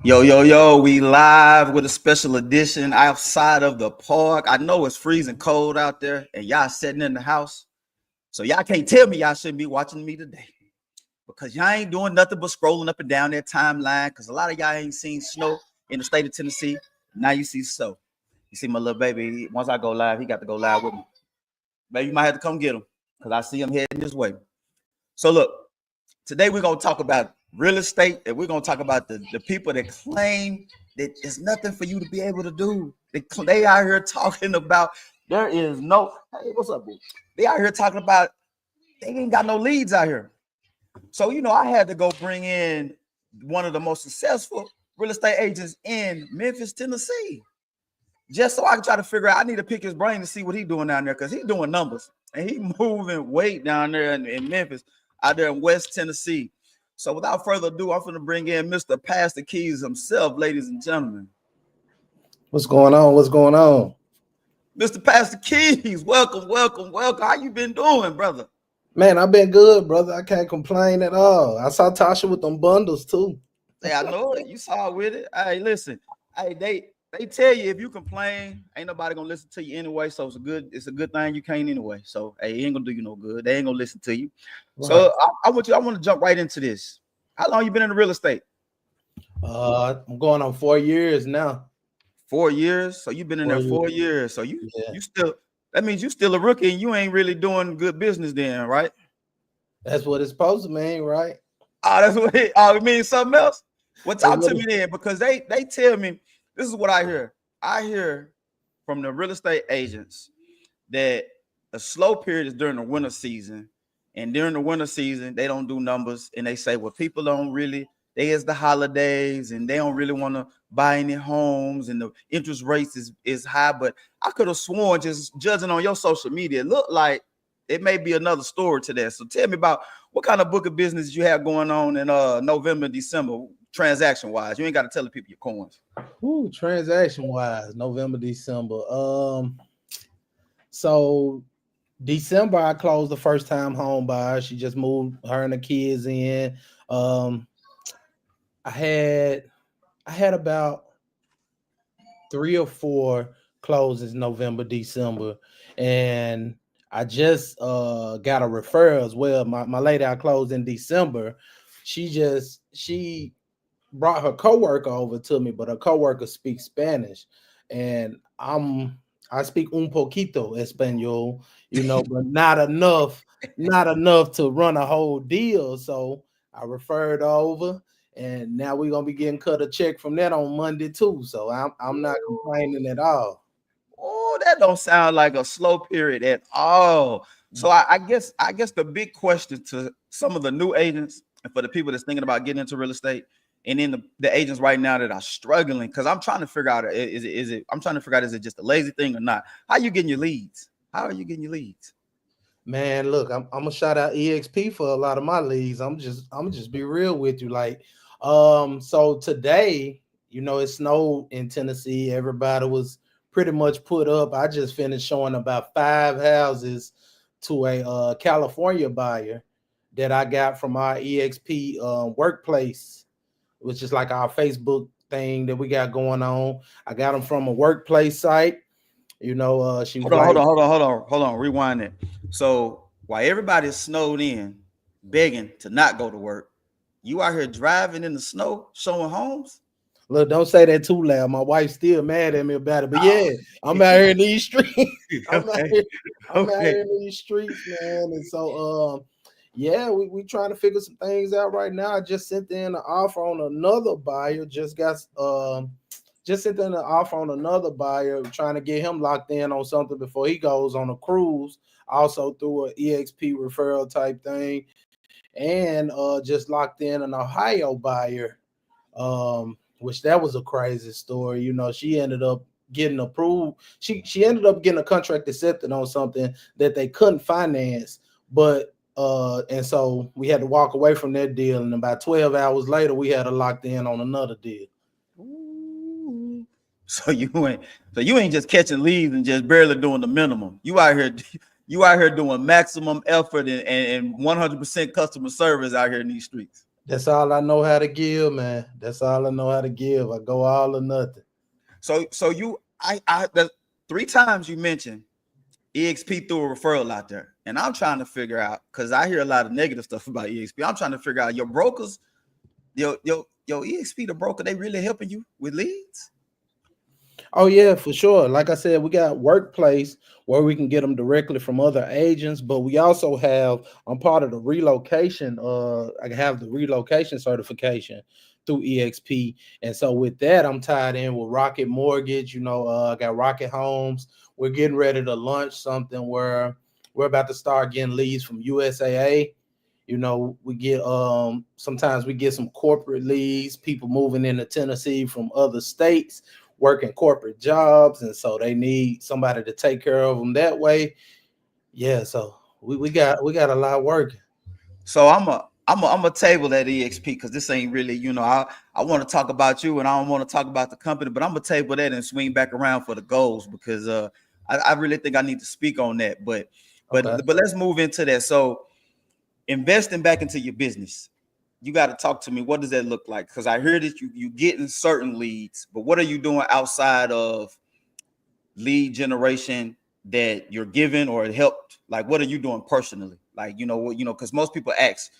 Yo, yo, yo, we live with a special edition outside of the park. I know it's freezing cold out there and y'all sitting in the house. So y'all can't tell me y'all shouldn't be watching me today because y'all ain't doing nothing but scrolling up and down their timeline because a lot of y'all ain't seen snow in the state of Tennessee. Now you see snow. You see my little baby, once I go live, he got to go live with me. Maybe you might have to come get him because I see him heading this way. So look, today we're going to talk about real estate and we're going to talk about the people that claim that it's nothing for you to be able to do. They out here talking about there is no, hey, what's up, boo? They out here talking about they ain't got no leads out here. So, I had to go bring in one of the most successful real estate agents in Memphis, Tennessee, just so I can try to figure out. I need to pick his brain to see what he's doing down there because he's doing numbers and he's moving weight down there in Memphis, out there in West Tennessee. So without further ado, I'm going to bring in Mr. Pastor Keys himself, ladies and gentlemen. What's going on? What's going on? Mr. Pastor Keys, welcome, welcome, welcome. How you been doing, brother? Man, I've been good, brother. I can't complain at all. I saw Tasha with them bundles too. Hey, I know it. You saw it with it. Hey, listen. Hey, they tell you if you complain, ain't nobody gonna listen to you anyway. So it's a good thing you can't anyway. So hey, it ain't gonna do you no good. They ain't gonna listen to you. Right. So I want to jump right into this. How long you been in the real estate? I'm going on 4 years now. 4 years. So you've been in there 4 years. So you still, that means you still a rookie and you ain't really doing good business then, right? That's what it's supposed to mean, right? Oh, that's what it means something else. Well, talk to me then, because they tell me this is what I hear. I hear from the real estate agents that a slow period is during the winter season, and during the winter season they don't do numbers, and they say, well, people don't really. There's the holidays, and they don't really want to buy any homes, and the interest rates is high. But I could have sworn, just judging on your social media, it looked like it may be another story to that. So tell me about what kind of book of business you have going on in November, December, transaction wise. You ain't got to tell the people your coins. Ooh, transaction wise, November, December. So December I closed the first time home buyer. She just moved her and the kids in. I had about 3 or 4 closes November, December, and I just got a referral as well. My lady I closed in December, she brought her coworker over to me, but her coworker speaks Spanish, and I speak un poquito español, but not enough to run a whole deal. So I referred over, and now we're gonna be getting cut a check from that on Monday too. So I'm not complaining at all. Oh, that don't sound like a slow period at all. So I guess the big question to some of the new agents and for the people that's thinking about getting into real estate, and then the agents right now that are struggling, because I'm trying to figure out is it just a lazy thing or not? How are you getting your leads? How are you getting your leads? Man, look, I'm gonna shout out EXP for a lot of my leads. I'm just be real with you. Like, so today, it snowed in Tennessee. Everybody was pretty much put up. I just finished showing about 5 houses to a California buyer that I got from our EXP workplace, which is like our Facebook thing that we got going on. I got them from a workplace site. She was hold on, rewind it. So while everybody's snowed in, begging to not go to work, you out here driving in the snow, showing homes? Look, don't say that too loud. My wife's still mad at me about it. But yeah, I'm out here in these streets. I'm out here in these streets, man. And so yeah, we trying to figure some things out right now. I just sent in an offer on another buyer. Just sent in an offer on another buyer, trying to get him locked in on something before he goes on a cruise. Also through an EXP referral type thing, and just locked in an Ohio buyer. Which that was a crazy story. She ended up getting approved. She ended up getting a contract accepted on something that they couldn't finance, but and so we had to walk away from that deal. And about 12 hours later, we had her locked in on another deal. Ooh. So you ain't just catching leads and just barely doing the minimum. You out here doing maximum effort and 100% customer service out here in these streets. That's all I know how to give, man. That's all I know how to give. I go all or nothing. So the 3 times you mentioned EXP threw a referral out there, and I'm trying to figure out, because I hear a lot of negative stuff about EXP. I'm trying to figure out, your brokers, your EXP, the broker, they really helping you with leads? Oh yeah, for sure. Like I said, we got Workplace where we can get them directly from other agents, but we also have, I'm part of the relocation. I have the relocation certification through EXP, and so with that, I'm tied in with Rocket Mortgage. I got Rocket Homes. We're getting ready to launch something where we're about to start getting leads from USAA. We get sometimes we get some corporate leads, people moving into Tennessee from other states, working corporate jobs, and so they need somebody to take care of them that way. Yeah, so we got a lot working. So I'm a table at EXP, because this ain't really, I want to talk about you and I don't want to talk about the company, but I'm gonna table that and swing back around for the goals, because I really think I need to speak on that. But Okay. let's move into that. So investing back into your business, you got to talk to me. What does that look like? Because I hear that you getting certain leads, but what are you doing outside of lead generation that you're giving or helped? Like, what are you doing personally? Like, because most people ask,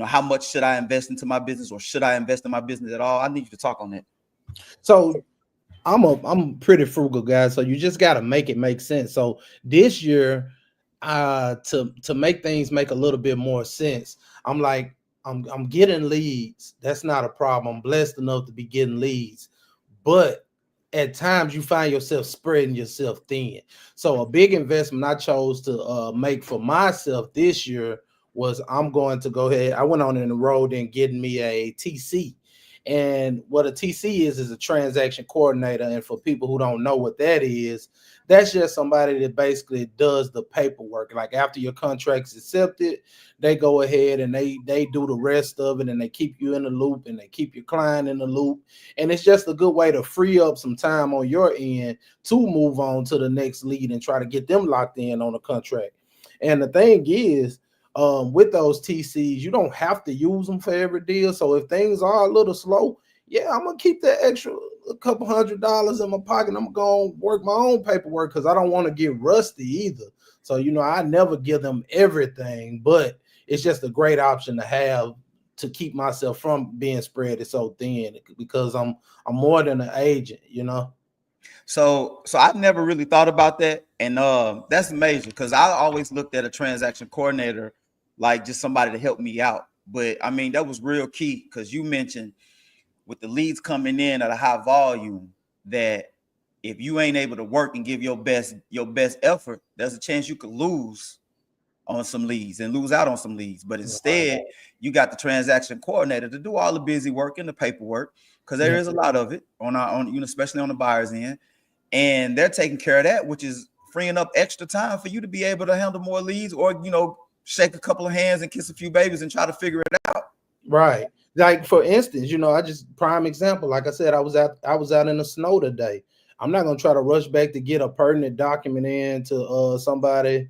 how much should I invest into my business, or should I invest in my business at all? I need you to talk on that. So I'm pretty frugal guy, so you just got to make it make sense. So this year, to make things make a little bit more sense, I'm getting leads. That's not a problem. I'm blessed enough to be getting leads, but at times you find yourself spreading yourself thin. So a big investment I chose to make for myself this year was, I'm going to go ahead. I went on and enrolled in getting me a TC. And what a TC is a transaction coordinator. And for people who don't know what that is, that's just somebody that basically does the paperwork. Like after your contract's accepted, they go ahead and they do the rest of it, and they keep you in the loop, and they keep your client in the loop. And it's just a good way to free up some time on your end to move on to the next lead and try to get them locked in on a contract. And the thing is, with those TCs, you don't have to use them for every deal. So if things are a little slow, yeah, I'm gonna keep that extra a couple $100 in my pocket. I'm gonna work my own paperwork, because I don't want to get rusty either. So I never give them everything, but it's just a great option to have to keep myself from being spread so thin, because I'm more than an agent. So I've never really thought about that, and that's amazing, because I always looked at a transaction coordinator like just somebody to help me out. But I mean, that was real key, because you mentioned with the leads coming in at a high volume, that if you ain't able to work and give your best effort, there's a chance you could lose on some leads and lose out on some leads. But instead, you got the transaction coordinator to do all the busy work and the paperwork, because there is a lot of it on especially on the buyer's end, and they're taking care of that, which is freeing up extra time for you to be able to handle more leads, or shake a couple of hands and kiss a few babies and try to figure it out. Right. Like for instance, I just prime example. Like I said, I was out in the snow today. I'm not gonna try to rush back to get a pertinent document in to somebody,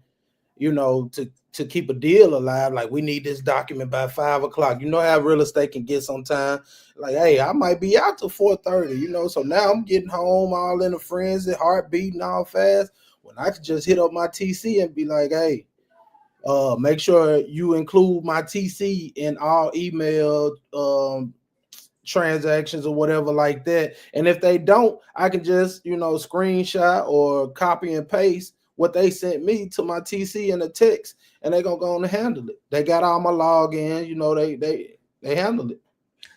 to keep a deal alive. Like, we need this document by 5 o'clock. You know how real estate can get sometimes. Like, hey, I might be out till 4:30. So now I'm getting home all in a frenzy, heart beating all fast. When I could just hit up my TC and be like, hey, make sure you include my TC in all email transactions or whatever like that. And if they don't, I can just screenshot or copy and paste what they sent me to my TC in a text, and they're gonna go on and handle it. They got all my logins, they handled it.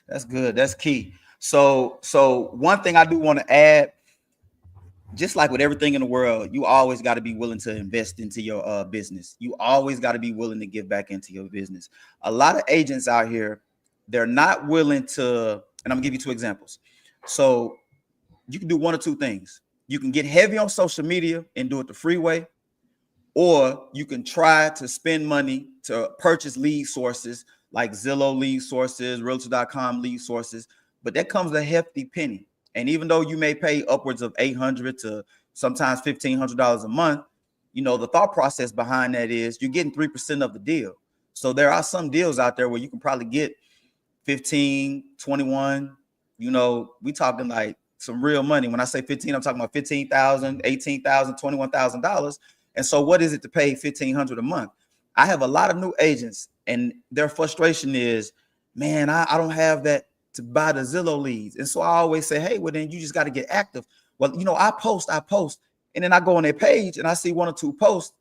That's good. That's key. So one thing I do want to add, just like with everything in the world, you always got to be willing to invest into your business. You always got to be willing to give back into your business. A lot of agents out here, they're not willing to, and I'm gonna give you 2 examples. So you can do one or 2 things. You can get heavy on social media and do it the free way, or you can try to spend money to purchase lead sources like Zillow lead sources, Realtor.com lead sources, but that comes a hefty penny. And even though you may pay upwards of $800 to sometimes $1,500 a month, the thought process behind that is you're getting 3% of the deal. So there are some deals out there where you can probably get 15, 21, you know, we talking like some real money. When I say 15, I'm talking about $15,000, $18,000, $21,000. And so what is it to pay $1,500 a month? I have a lot of new agents, and their frustration is, man, I don't have that to buy the Zillow leads. And so I always say, hey, well, then you just got to get active. Well, you know, I post, and then I go on their page and I see 1 or 2 posts.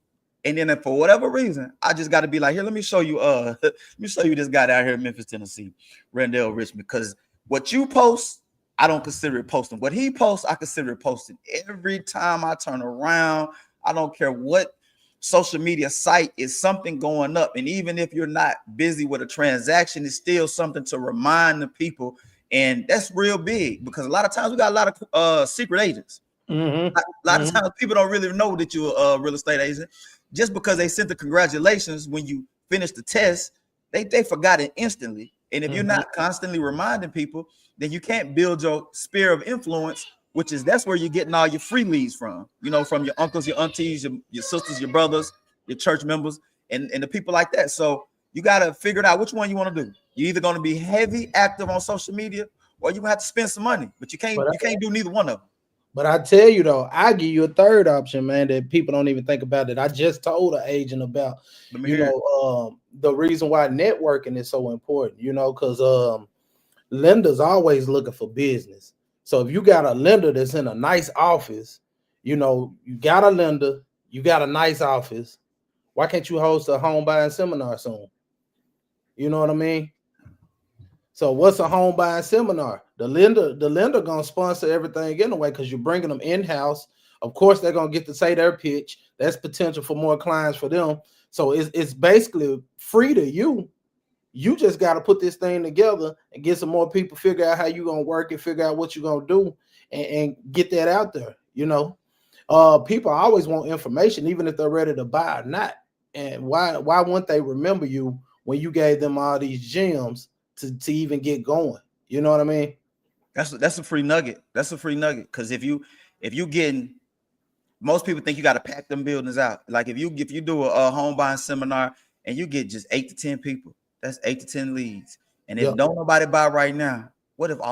And then for whatever reason, I just got to be like, here, let me show you let me show you this guy out here in Memphis, Tennessee, Randall Richmond. Because what you post, I don't consider it posting. What he posts, I consider it posting. Every time I turn around, I don't care what social media site, is something going up. And even if you're not busy with a transaction, it's still something to remind the people. And that's real big, because a lot of times we got a lot of secret agents. Mm-hmm. A lot of times people don't really know that you're a real estate agent. Just because they sent the congratulations when you finished the test, they forgot it instantly. And if you're not constantly reminding people, then you can't build your sphere of influence, that's where you're getting all your free leads from, you know, from your uncles, your aunties, your sisters, your brothers, your church members, and the people like that. So you got to figure out which one you want to do. You're either going to be heavy active on social media, or you're going to have to spend some money, but you can't do neither one of them. But I tell you though, I give you a third option, man, that people don't even think about. It I just told an agent about. The reason why networking is so important, you know, because lenders always looking for business. So if you got a lender that's in a nice office, you know, you got a lender, you got a nice office, why can't you host a home buying seminar soon? You know what I mean? So what's a home buying seminar? The lender gonna sponsor everything anyway, because you're bringing them in-house. Of course, they're gonna get to say their pitch. That's potential for more clients for them. So it's basically free to you. You just got to put this thing together and get some more people, figure out how you're going to work it, figure out what you're going to do, and get that out there. You know, people always want information, even if they're ready to buy or not. And why wouldn't they remember you when you gave them all these gems to even get going? You know what I mean? That's a free nugget. That's a free nugget. Because if you getting, most people think you got to pack them buildings out. Like if you do a home buying seminar and you get just 8 to 10 people, that's 8 to 10 leads. And if don't nobody buy right now, what if 2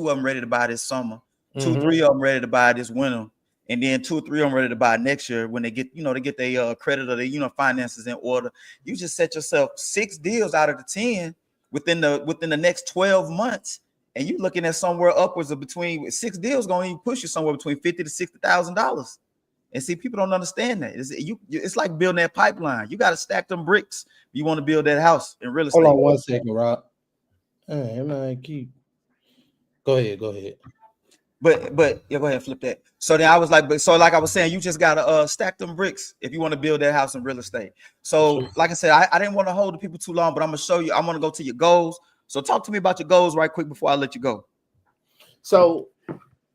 of them ready to buy this summer, 2, 3 of them ready to buy this winter, and then 2 or 3 of them ready to buy next year when they get, they get their credit or their, finances in order. You just set yourself 6 deals out of the 10 within the next 12 months. And you're looking at somewhere upwards of between 6 deals going to push you somewhere between $50,000 to $60,000. And see, people don't understand that. It's like building that pipeline. You got to stack them bricks. You want to build that house in real estate. Hold on 1 second, Rob. Hey, man, go ahead. But yeah, go ahead, flip that. So then I was like, like I was saying, you just gotta stack them bricks if you want to build that house in real estate. So like I said, I didn't want to hold the people too long, but I'm gonna show you. I want to go to your goals. So talk to me about your goals right quick before I let you go. So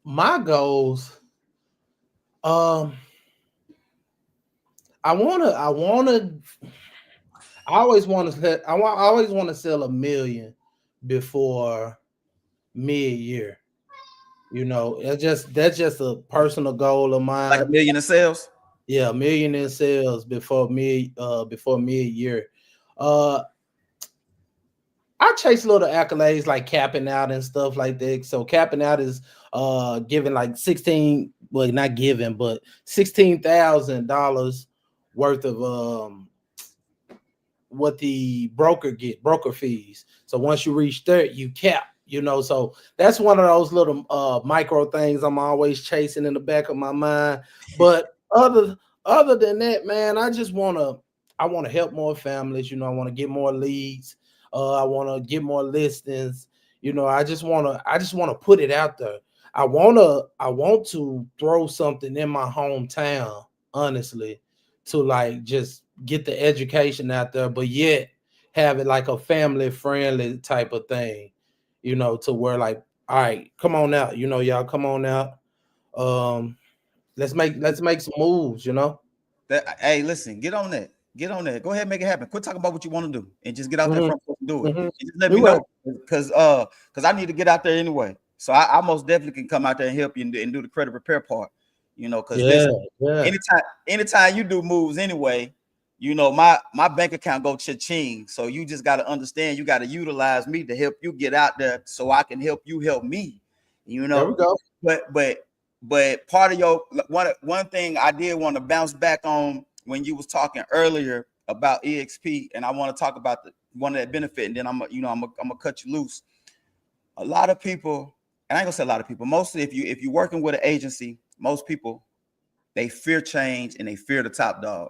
my goals, I always want to sell $1 million before mid-year. You know, that's just a personal goal of mine. Like $1 million in sales? Yeah, $1 million in sales before mid-year. I chase little accolades like capping out and stuff like that. So capping out is giving like $16,000 worth of what the broker fees. So once you reach there, you cap, so that's one of those little micro things I'm always chasing in the back of my mind. But other than that, man, I want to help more families. I want to get more leads. I want to get more listings. I just want to put it out there. I want to throw something in my hometown, honestly, to like just get the education out there, but yet have it like a family friendly type of thing, to where like, all right, come on out, y'all come on out. Let's make some moves, Hey, listen, get on that. Get on that. Go ahead and make it happen. Quit talking about what you want to do and just get out there front and do it. And just let me know, because I need to get out there anyway. So I most definitely can come out there and help you and do the credit repair part. Because anytime you do moves anyway, you know, my bank account go cha-ching. So you just got to understand, you got to utilize me to help you get out there so I can help you help me, you know. There we go. But part of your one thing I did want to bounce back on when you was talking earlier about EXP, and I want to talk about one of that benefit, and then I'm gonna cut you loose. A lot of people, and I ain't gonna say a lot of people, mostly if you're working with an agency, most people, they fear change and they fear the top dog.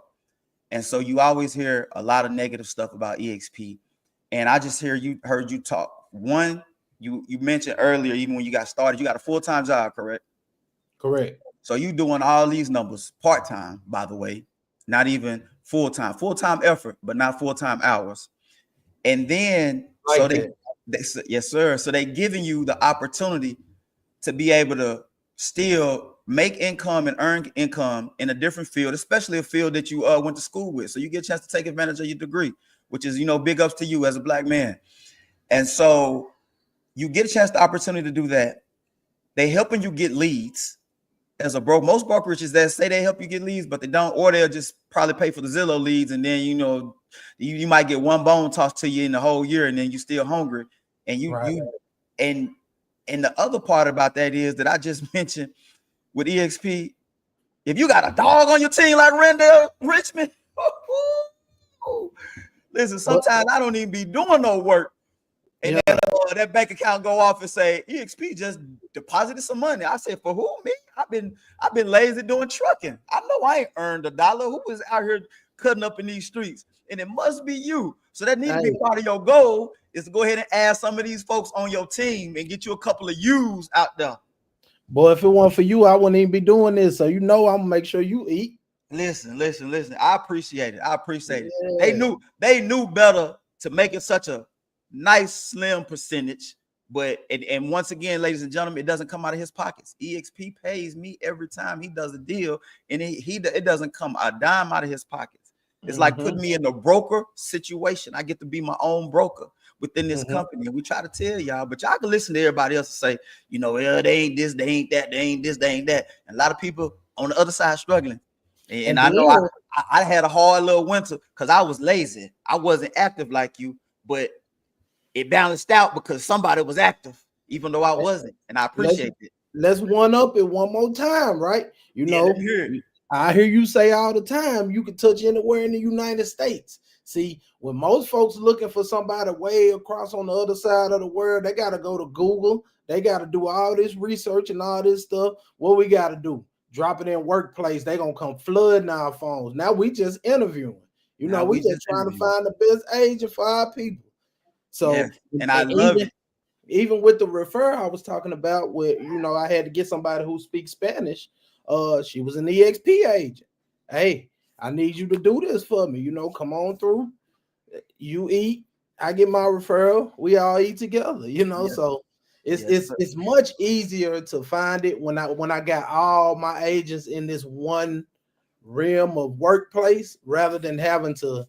And so you always hear a lot of negative stuff about EXP. And I just heard you talk. One, you mentioned earlier, even when you got started, you got a full-time job, correct? Correct. So you doing all these numbers part-time, by the way, not even full-time effort, but not full-time hours. And then yes, sir. So they giving you the opportunity to be able to still make income and earn income in a different field, especially a field that you went to school with. So you get a chance to take advantage of your degree, which is, big ups to you as a Black man. And so you get a chance, the opportunity to do that. They helping you get leads as a broker. Most brokerages that say they help you get leads, but they don't, or they'll just probably pay for the Zillow leads. And then, you might get one bone tossed to you in the whole year, and then you still hungry. And and the other part about that is that I just mentioned with EXP, if you got a dog on your team like Randall Richmond, listen, sometimes I don't even be doing no work. And then that bank account go off and say, EXP just deposited some money. I said, for who? Me? I've been lazy doing trucking. I know I ain't earned $1. Who is out here cutting up in these streets? And it must be you. So that needs to be part of your goal, is to go ahead and add some of these folks on your team and get you a couple of U's out there. Boy, if it weren't for you, I wouldn't even be doing this. So I'm gonna make sure you eat. Listen. I appreciate it. Yeah. They knew better to make it such a nice slim percentage, but and once again, ladies and gentlemen, it doesn't come out of his pockets. EXP pays me every time he does a deal, and it doesn't come a dime out of his pockets. It's like putting me in a broker situation. I get to be my own broker within this company, and we try to tell y'all, but y'all can listen to everybody else and say, well, they ain't this, they ain't that, they ain't this, they ain't that. And a lot of people on the other side struggling. And I know I had a hard little winter because I was lazy. I wasn't active like you, but it balanced out because somebody was active, even though I wasn't. And I appreciate it. Let's one up it one more time, right? I hear you say all the time, you can touch anywhere in the United States. See, when most folks looking for somebody way across on the other side of the world, they got to go to Google. They got to do all this research and all this stuff. What we got to do? Drop it in Workplace. They going to come flooding our phones. Now we just interviewing. We just trying to find the best agent for our people. So, and I love it. Even with the referral I was talking about, with I had to get somebody who speaks Spanish. She was an EXP agent. Hey, I need you to do this for me. Come on through. You eat, I get my referral. We all eat together. So it's much easier to find it when I got all my agents in this one realm of Workplace, rather than having to.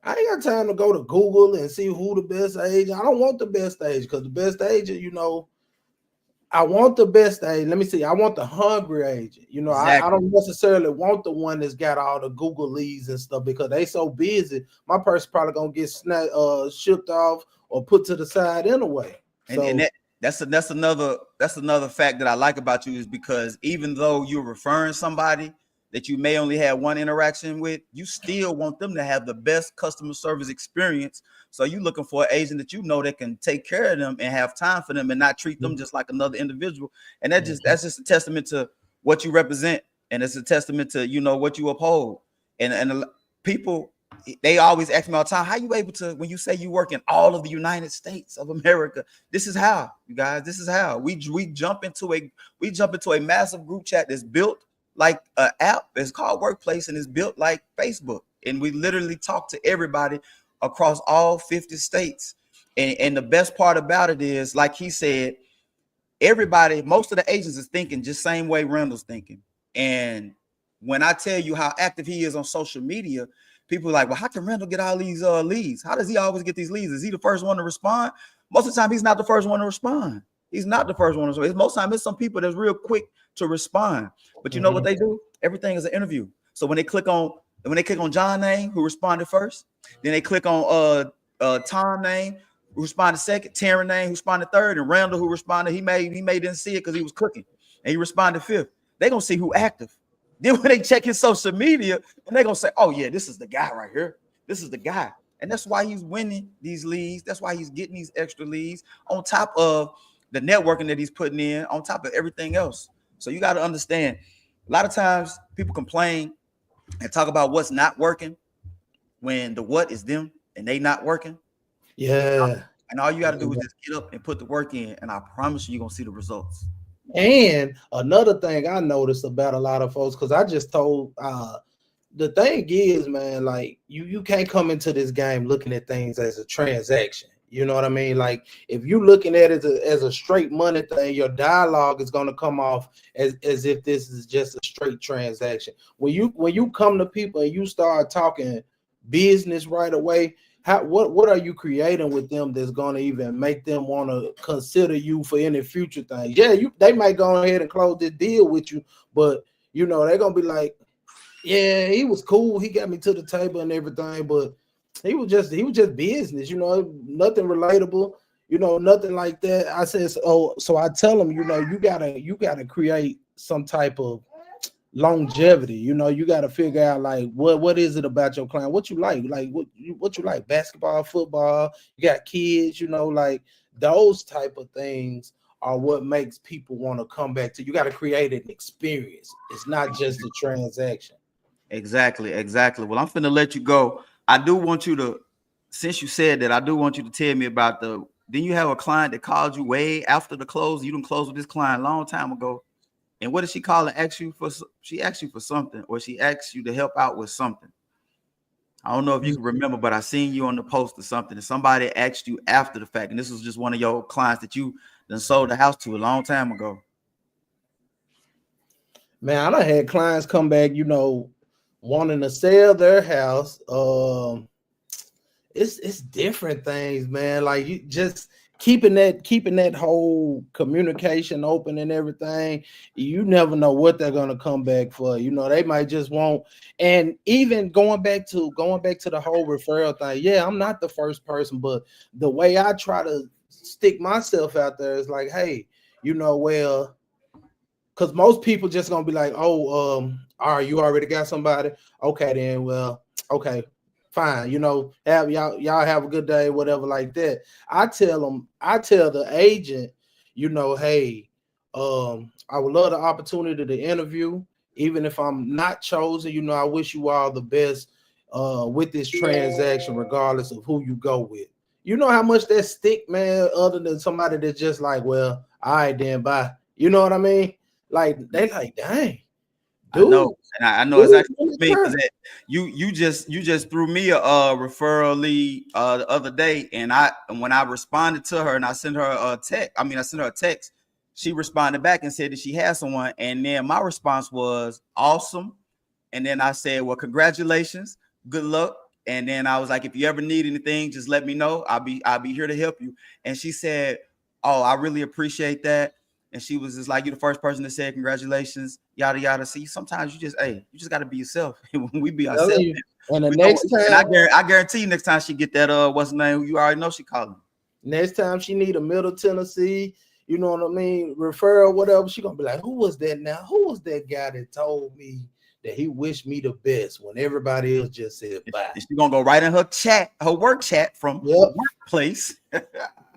I ain't got time to go to Google and see who the best agent. I don't want the best agent, because the best agent, I want the best agent. Let me see. I want the hungry agent. Exactly. I don't necessarily want the one that's got all the Google leads and stuff, because they so busy. My person probably gonna get shipped off or put to the side anyway. And that's another fact that I like about you, is because even though you're referring somebody that you may only have one interaction with, you still want them to have the best customer service experience. So you're looking for an agent that that can take care of them and have time for them and not treat them just like another individual. And that's just a testament to what you represent, and it's a testament to what you uphold. And people, they always ask me all the time, how you able to, when you say you work in all of the United States of America? This is how, you guys. This is how we jump into a massive group chat that's built like an app. It's called Workplace, and it's built like Facebook, and we literally talk to everybody across all 50 states. And the best part about it is, like he said, most of the agents is thinking just same way Randall's thinking. And when I tell you how active he is on social media, people are like, well, how can Randall get all these leads? How does he always get these leads? Is he the first one to respond? Most of the time, he's not the first one to respond. He's not the first one to respond. Most of the time, it's some people that's real quick to respond. But you know what they do? Everything is an interview. So when they click on And when they click on John name, who responded first, then they click on Tom name, who responded second, Taryn name, who responded third, and Randall, who responded, he may didn't see it because he was cooking, and he responded fifth. They're gonna see who active. Then when they check his social media, and they're gonna say, oh yeah, this is the guy right here. This is the guy. And that's why he's winning these leagues. That's why he's getting these extra leagues on top of the networking that he's putting in, on top of everything else. So you got to understand, a lot of times people complain and talk about what's not working when the what is them and they not working. Yeah. And all you got to do is just get up and put the work in, and I promise you're going to see the results. And another thing I noticed about a lot of folks, because I just told the thing is, man, like you can't come into this game looking at things as a transaction. You know what I mean? Like if you're looking at it as a straight money thing, your dialogue is going to come off as if this is just a straight transaction. When you come to people and you start talking business right away, what are you creating with them that's going to even make them want to consider you for any future things? Yeah, they might go ahead and close this deal with you, but you know they're gonna be like, yeah, he was cool, he got me to the table and everything, but he was just business, you know, nothing relatable, you know, nothing like that. I said, so I tell them, you know, you gotta create some type of longevity. You know, you got to figure out like what is it about your client, what you like what you like, basketball, football, you got kids, you know, like those type of things are what makes people want to come back to. You got to create an experience. It's not just a transaction. Exactly. Well, I'm finna let you go. I do want you to, since you said that, I do want you to tell me about then you have a client that called you way after the close. You didn't close with this client a long time ago. And what did she call and ask you for? She asked you for something, or she asked you to help out with something. I don't know if you can remember, but I seen you on the post or something, and somebody asked you after the fact, and this was just one of your clients that you then sold the house to a long time ago. Man, I done had clients come back, you know, wanting to sell their house. It's different things, man. Like you just keeping that whole communication open and everything. You never know what they're gonna come back for. You know, they might just want. And even going back to the whole referral thing. Yeah, I'm not the first person, but the way I try to stick myself out there is like, hey, you know, well, because most people just gonna be like, all right, you already got somebody. Okay, then, well, okay. Fine, you know, y'all have a good day, whatever, like that. I tell the agent, you know, hey, I would love the opportunity to interview, even if I'm not chosen. You know, I wish you all the best with this transaction, regardless of who you go with. You know how much that stick, man, other than somebody that's just like, well, all right, then bye. You know what I mean? Like they like, dang. Dude, I know, and I know exactly what you mean, because you just threw me a referral lead the other day, and when I responded to her and I sent her a text, she responded back and said that she had someone, and then my response was awesome, and then I said, well, congratulations, good luck, and then I was like, if you ever need anything, just let me know. I'll be here to help you. And she said, oh, I really appreciate that. And she was just like, you're the first person that said congratulations, yada yada. See, sometimes you just got to be yourself. When we be ourselves, and the next time, and I guarantee you, next time she get that what's the name? You already know she calling. Next time she need a Middle Tennessee, you know what I mean, referral, whatever, she gonna be like, who was that now? Who was that guy that told me that he wished me the best when everybody else just said bye? She's gonna go right in her work chat from the workplace.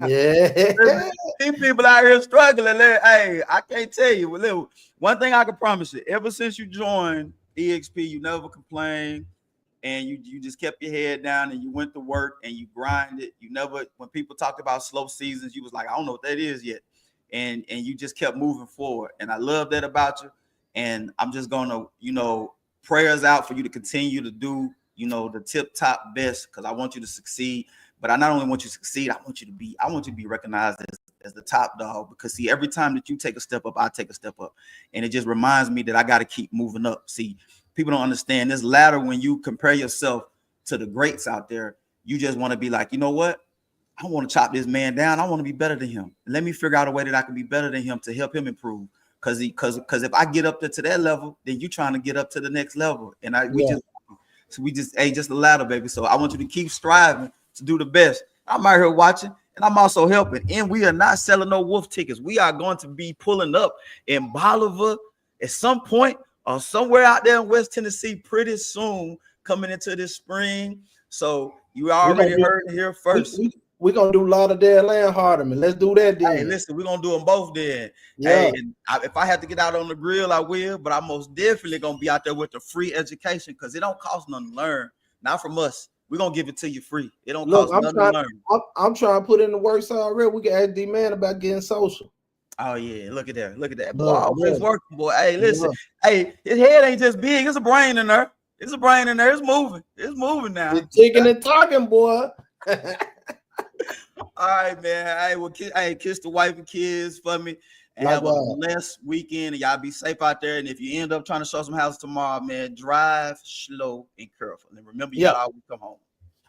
Yeah. These people out here struggling. Hey, I can't tell you. One thing I can promise you, ever since you joined EXP, you never complained, and you just kept your head down and you went to work and you grinded. You never, when people talked about slow seasons, you was like, I don't know what that is yet. And you just kept moving forward. And I love that about you. And I'm just gonna, prayers out for you to continue to do, the tip top best, because I want you to succeed. But I not only want you to succeed, I want you to be recognized as the top dog, because see, every time that you take a step up, I take a step up. And it just reminds me that I got to keep moving up. See, people don't understand this ladder. When you compare yourself to the greats out there, you just want to be like, you know what? I want to chop this man down. I want to be better than him. Let me figure out a way that I can be better than him to help him improve. Because if I get up to that level, then you trying to get up to the next level. And So we just just a ladder, baby. So I want you to keep striving to do the best. I'm out here watching, and I'm also helping. And we are not selling no wolf tickets. We are going to be pulling up in Bolivar at some point or somewhere out there in West Tennessee pretty soon, coming into this spring. So you already heard it here first. We're gonna do Lauderdale and Hardeman. Let's do that then. Hey, listen, we're gonna do them both then. Yeah. Hey, and if I have to get out on the grill, I will, but I'm most definitely gonna be out there with the free education because it don't cost nothing to learn. Not from us. We're gonna give it to you free. It don't cost nothing to learn. I'm trying to put in the work already. We can ask D-Man about getting social. Oh yeah, look at that. Look at that. Boy, always working, boy. Hey, listen. Hey, his head ain't just big, it's a brain in there. It's a brain in there. It's moving. It's moving now. It's ticking and talking, boy. All right, man. Hey, well, kiss the wife and kids for me. And have a blessed weekend. And y'all be safe out there. And if you end up trying to show some houses tomorrow, man, drive slow and careful. And remember, you gotta always come home.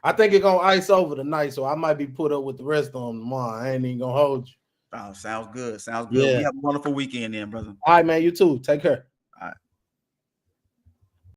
I think it's gonna ice over tonight, so I might be put up with the rest of them tomorrow. I ain't even gonna hold you. Oh, sounds good. Sounds good. Yeah. You have a wonderful weekend then, brother. All right, man. You too. Take care.